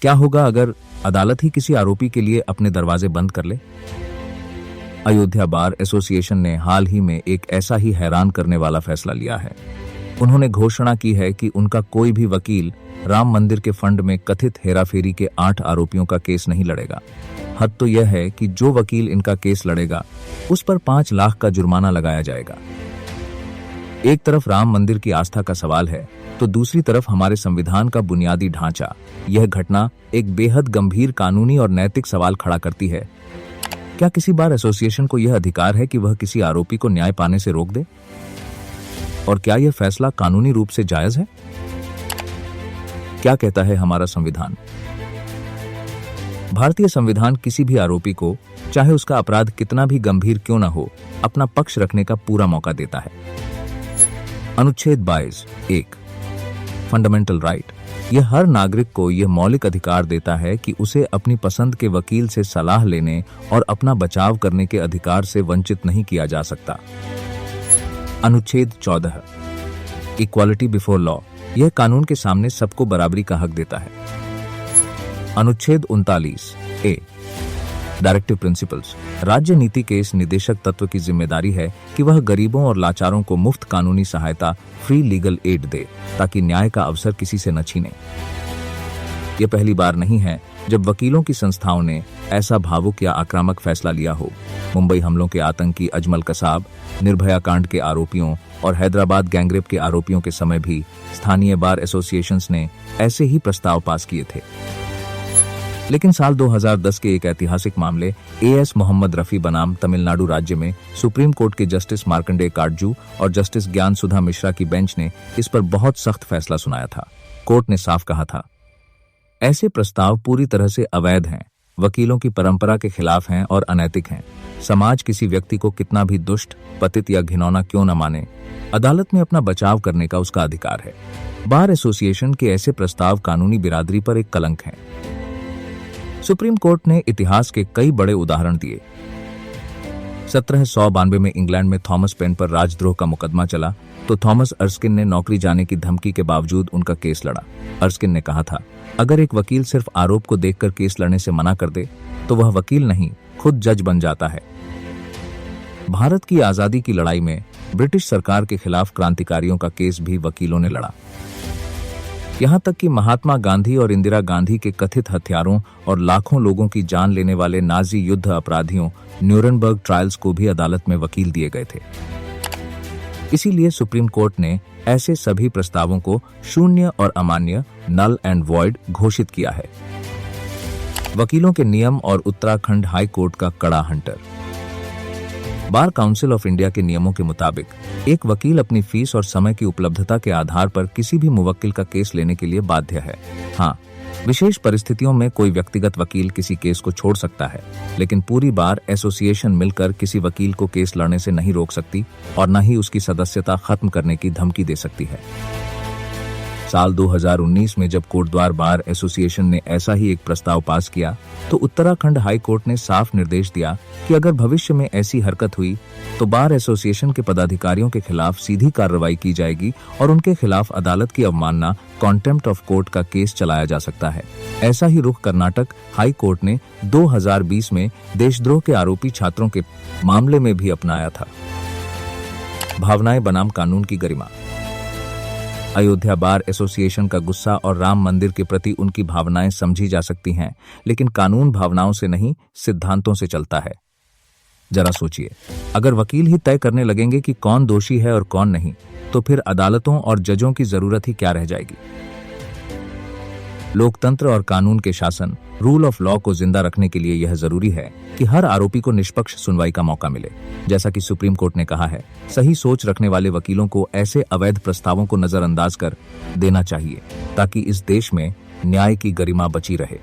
क्या होगा अगर अदालत ही किसी आरोपी के लिए अपने दरवाजे बंद कर ले? अयोध्या बार एसोसिएशन ने हाल ही में एक ऐसा ही हैरान करने वाला फैसला लिया है। उन्होंने घोषणा की है कि उनका कोई भी वकील राम मंदिर के फंड में कथित हेराफेरी के 8 आरोपियों का केस नहीं लड़ेगा। हद तो यह है कि जो वकील इनका केस लड़ेगा उस पर 5 लाख का जुर्माना लगाया जाएगा। एक तरफ राम मंदिर की आस्था का सवाल है तो दूसरी तरफ हमारे संविधान का बुनियादी ढांचा। यह घटना एक बेहद गंभीर कानूनी और नैतिक सवाल खड़ा करती है। क्या किसी बार एसोसिएशन को यह अधिकार है कि वह किसी आरोपी को न्याय पाने से रोक दे? और क्या यह फैसला कानूनी रूप से जायज है? क्या कहता है हमारा संविधान? भारतीय संविधान किसी भी आरोपी को, चाहे उसका अपराध कितना भी गंभीर क्यों न हो, अपना पक्ष रखने का पूरा मौका देता है। अनुच्छेद 22(1) फंडामेंटल राइट। यह हर नागरिक को यह मौलिक अधिकार देता है कि उसे अपनी पसंद के वकील से सलाह लेने और अपना बचाव करने के अधिकार से वंचित नहीं किया जा सकता। अनुच्छेद 14 इक्वालिटी बिफोर लॉ। यह कानून के सामने सबको बराबरी का हक देता है। अनुच्छेद 39(a) डायरेक्टिव प्रिंसिपल्स। राज्य नीति के इस निदेशक तत्व की जिम्मेदारी है कि वह गरीबों और लाचारों को मुफ्त कानूनी सहायता, फ्री लीगल एड दे, ताकि न्याय का अवसर किसी से न छीने। यह पहली बार नहीं है जब वकीलों की संस्थाओं ने ऐसा भावुक या आक्रामक फैसला लिया हो। मुंबई हमलों के आतंकी अजमल कसाब, निर्भया कांड के आरोपियों और हैदराबाद गैंगरेप के आरोपियों के समय भी स्थानीय बार एसोसिएशंस ने ऐसे ही प्रस्ताव पास किए थे। लेकिन साल 2010 के एक ऐतिहासिक मामले एएस मोहम्मद रफी बनाम तमिलनाडु राज्य में सुप्रीम कोर्ट के जस्टिस मार्कंडेय काटजू और जस्टिस ज्ञान सुधा मिश्रा की बेंच ने इस पर बहुत सख्त फैसला सुनाया था। कोर्ट ने साफ कहा था, ऐसे प्रस्ताव पूरी तरह से अवैध हैं, वकीलों की परंपरा के खिलाफ हैं और अनैतिक हैं। समाज किसी व्यक्ति को कितना भी दुष्ट, पतित या घिनौना क्यों न माने, अदालत में अपना बचाव करने का उसका अधिकार है। बार एसोसिएशन के ऐसे प्रस्ताव कानूनी बिरादरी पर एक कलंक हैं। सुप्रीम कोर्ट ने इतिहास के कई बड़े उदाहरण दिए। 1792 में इंग्लैंड में थॉमस पेन पर राजद्रोह का मुकदमा चला तो थॉमस अर्स्किन ने नौकरी जाने की धमकी के बावजूद उनका केस लड़ा। अर्स्किन ने कहा था, अगर एक वकील सिर्फ आरोप को देखकर केस लड़ने से मना कर दे तो वह वकील नहीं, खुद जज बन जाता है। भारत की आजादी की लड़ाई में ब्रिटिश सरकार के खिलाफ क्रांतिकारियों का केस भी वकीलों ने लड़ा। यहां तक कि महात्मा गांधी और इंदिरा गांधी के कथित हत्यारों और लाखों लोगों की जान लेने वाले नाजी युद्ध अपराधियों न्यूरनबर्ग ट्रायल्स को भी अदालत में वकील दिए गए थे। इसीलिए सुप्रीम कोर्ट ने ऐसे सभी प्रस्तावों को शून्य और अमान्य, नल एंड वॉइड घोषित किया है। वकीलों के नियम और उत्तराखंड हाई कोर्ट का कड़ा Hunter. Bar council of India के नियमों के मुताबिक एक वकील अपनी फीस और समय की उपलब्धता के आधार पर किसी भी मुवक्किल का केस लेने के लिए बाध्य है। हाँ, विशेष परिस्थितियों में कोई व्यक्तिगत वकील किसी केस को छोड़ सकता है, लेकिन पूरी बार एसोसिएशन मिलकर किसी वकील को केस लड़ने से नहीं रोक सकती और न ही उसकी सदस्यता खत्म करने की धमकी दे सकती है। साल 2019 में जब कोटद्वार बार एसोसिएशन ने ऐसा ही एक प्रस्ताव पास किया तो उत्तराखंड हाई कोर्ट ने साफ निर्देश दिया कि अगर भविष्य में ऐसी हरकत हुई तो बार एसोसिएशन के पदाधिकारियों के खिलाफ सीधी कार्रवाई की जाएगी और उनके खिलाफ अदालत की अवमानना, कॉन्टेम्प्ट ऑफ कोर्ट का केस चलाया जा सकता है। ऐसा ही रुख कर्नाटक हाई कोर्ट ने 2020 में देशद्रोह के आरोपी छात्रों के मामले में भी अपनाया था। भावनाएं बनाम कानून की गरिमा। अयोध्या बार एसोसिएशन का गुस्सा और राम मंदिर के प्रति उनकी भावनाएं समझी जा सकती हैं, लेकिन कानून भावनाओं से नहीं, सिद्धांतों से चलता है। जरा सोचिए, अगर वकील ही तय करने लगेंगे कि कौन दोषी है और कौन नहीं, तो फिर अदालतों और जजों की जरूरत ही क्या रह जाएगी। लोकतंत्र और कानून के शासन, रूल ऑफ लॉ को जिंदा रखने के लिए यह जरूरी है कि हर आरोपी को निष्पक्ष सुनवाई का मौका मिले। जैसा कि सुप्रीम कोर्ट ने कहा है, सही सोच रखने वाले वकीलों को ऐसे अवैध प्रस्तावों को नजरअंदाज कर देना चाहिए ताकि इस देश में न्याय की गरिमा बची रहे।